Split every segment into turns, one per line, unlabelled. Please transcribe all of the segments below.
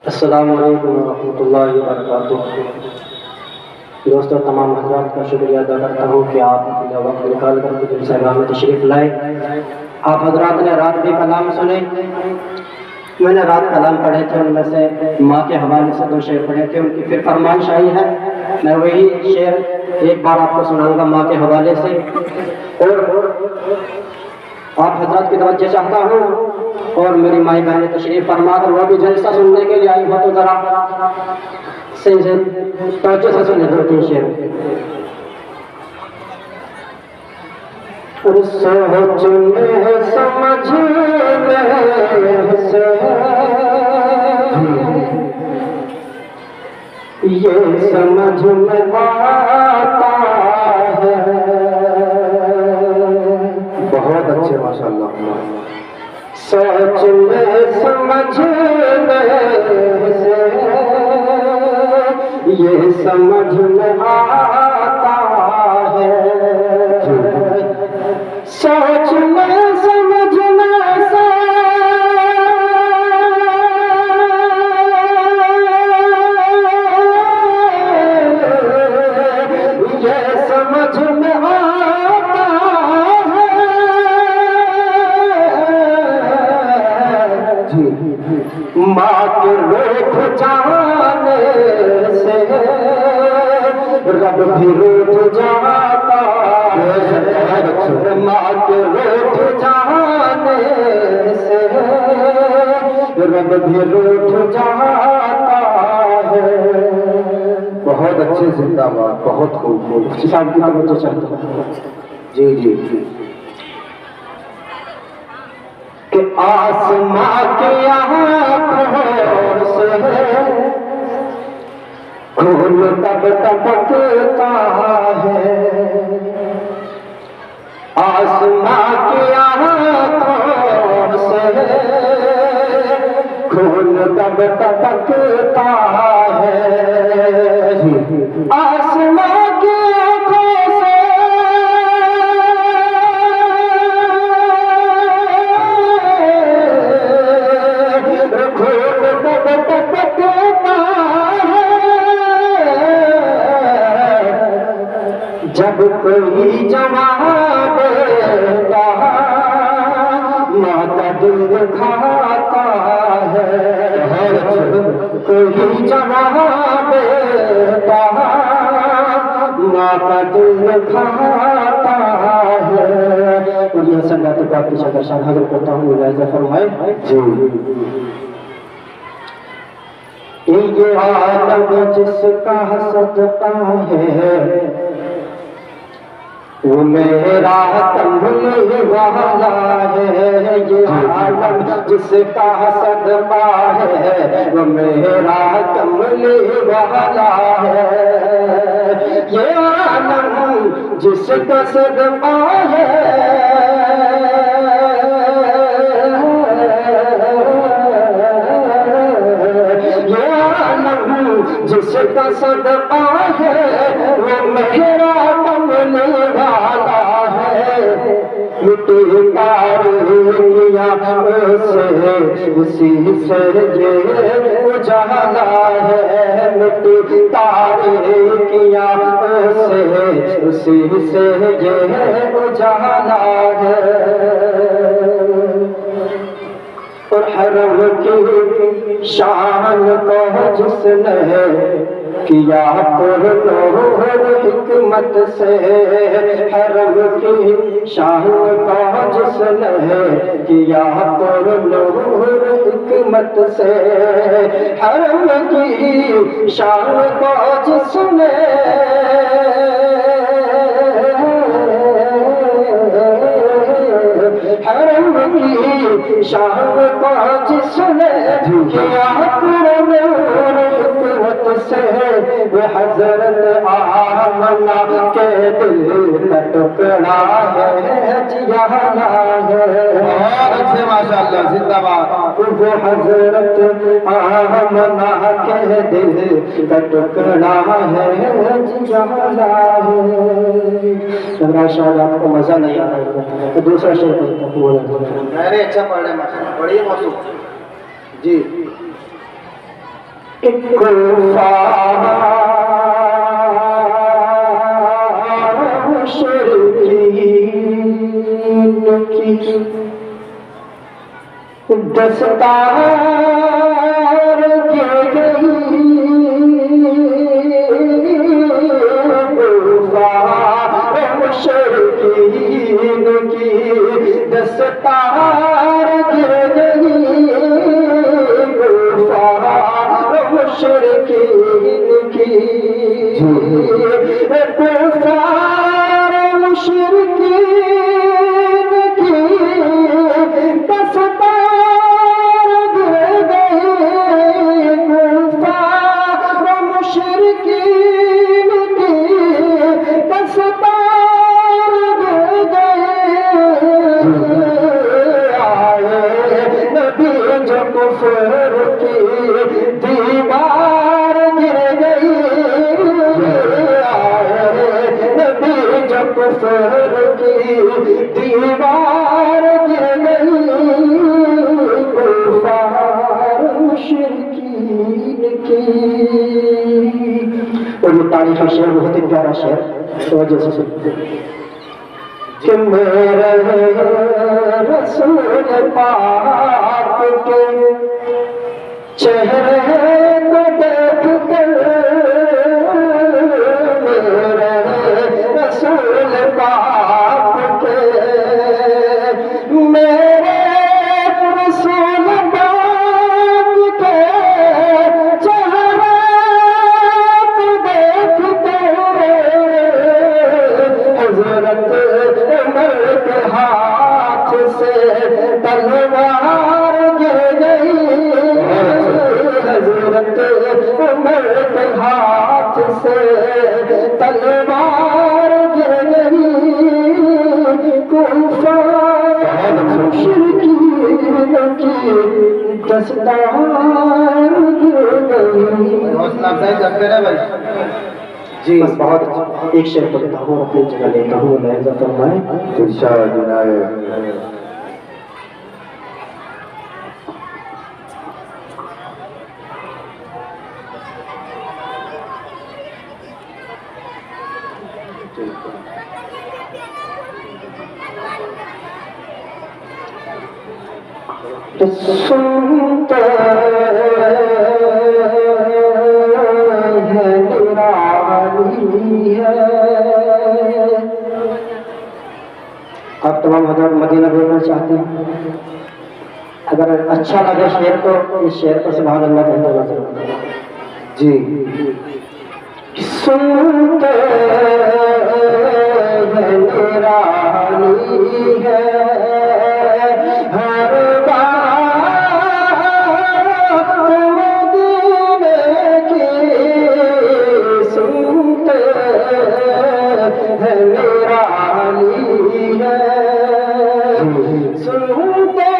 السلام علیکم ورحمۃ اللہ وبرکاتہ۔ دوستوں، تمام حضرات کا شکریہ ادا کرتا ہوں کہ آپ اپنا وقت نکال کر کے جلسہ میں تشریف لائے۔ آپ حضرات نے رات بھی کلام سنے، میں نے رات کلام پڑھے تھے، ان میں سے ماں کے حوالے سے 2 شعر پڑھے تھے، ان کی پھر فرمائش آئی ہے، میں وہی شعر ایک بار آپ کو سناؤں گا ماں کے حوالے سے، اور آپ حضرات کی توجہ چاہتا ہوں، اور میری مائی بہنیں تشریف فرما کر وہ بھی جلسہ سننے کے لیے آئی ہو تو ذرا صحیح سے توجہ سے سنے 2-3 شعر۔ سوچ میں سمجھ میں سے یہ سمجھ میں آتا ہے،
بہت اچھے ماشاءاللہ۔
سوچ میں سمجھ میں سے یہ سمجھ میں آتا ہے، سوچ میں سمجھ میں سے یہ سمجھ میں آتا ماں کے روٹھ جانے سے رب بھی روٹھ جاتا ہے، ماں کے روٹھ جانے سے رب بھی روٹھ جاتا ہے۔
بہت اچھے، زندہ باد، بہت خوب۔
صاحب کی توجہ چاہتا ہوں
جی جی جی۔
کہ آسماں کے آنکھوں سے خون تب ٹپکتا ہے، آسماں کے آنکھوں سے خون تب ٹپکتا ہے، آسماں کے جب کوئی جواب دیتا ماں کا دل کھاتا ہے، کوئی جواب دیتا ماں کا دل کھاتا ہے۔ اور یہ سنت پاک کی شکر شان حضرت کرتا ہوں، ملاحظہ فرمائے
جی۔
یہ عالم جس کا صدقہ ہے وہ میرا کملی والا ہے، یہ عالم جس کا صدقہ ہے وہ میرا کملی والا ہے، یہ عالم جس کا صدقہ ہے یہ عالم جس کا صدقہ ہے وہ میرا کملی والا ہے، مٹی تاریکیاں سے اسی سے یہ اجالا ہے، مٹی تاریکیاں سے اسی سے یہ اجالا ہے۔ اور حرم کی شان کو جس نے کیا پر نور حکمت سے، حرم کی شان کو جس نے کیا پر نور حکمت سے، حرم کی شان کو جس نے حرم کی شان کو جس نے کیا پر نور حکمت سے، وہ حضرت آمنہ کے دل کا ٹکڑا ہے، جیانا ہے۔
بہت اچھے ماشاءاللہ، زندہ باد۔
وہ حضرت آمنہ کے دل کا ٹکڑا ہے، جیانا ہے۔ اگر شاید آپ کو مزہ نہیں آ رہا ہے تو دوسرا شعر پڑھتا ہوں۔
میں نے اچھا پڑھ رہے ماشاءاللہ، بڑی موضوع۔ جی۔
دستار گر گئی مشرکین کی دستار گر گئی مشرکین کی کفار مشرکین کی دستار گر گئی کفار مشرکین کی دستار گر گئی آئے نبی جو کفر کی دیوار گر گئی کفر کی دیوار گر گئی کفار مشرکین کی. اور یہ تاریخی شعر بہت ہی پیارا شعر توجہ سے سنتے کہ میرے رسول پاک کے چہرے کو دیکھ کر رسول پاک کے میرے رسول پاک کے چہرے کو دیکھ کر حضرت عمر کے ہاتھ سے تلوار گر گئی حضرت عمر کے ہاتھ سے تلوار گر گئی کفار مشرکین کی دستار گر گئی.
حوصلہ افزائی کرتے رہے بھائی.
جی بس بہت اچھا. ایک شعر پڑھتا ہوں اپنی جگہ لیتا ہوں لہذا فرمائیں
ارشاد عنایت.
سنتے ہیں نرالی ہے. آپ تمام حضرات مدینہ بولنا چاہتے ہیں اگر اچھا لگے شعر تو اس شعر کو سبحان اللہ کہنا لازم ہے.
جی
سنتے ہیں نرالی ہے ہر بات مدینے کی سنتے ہیں نرالی ہے سنتے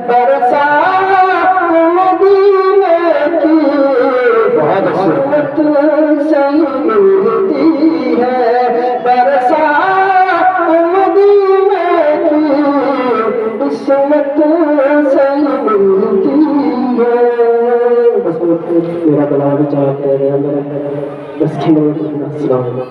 برسات مدینے کی بہت قسمت سے ملتی ہے برسات مدینے کی قسمت سے ملتی ہے بس میرا گلا بھی چاہتے ہیں بس کی السلام علیکم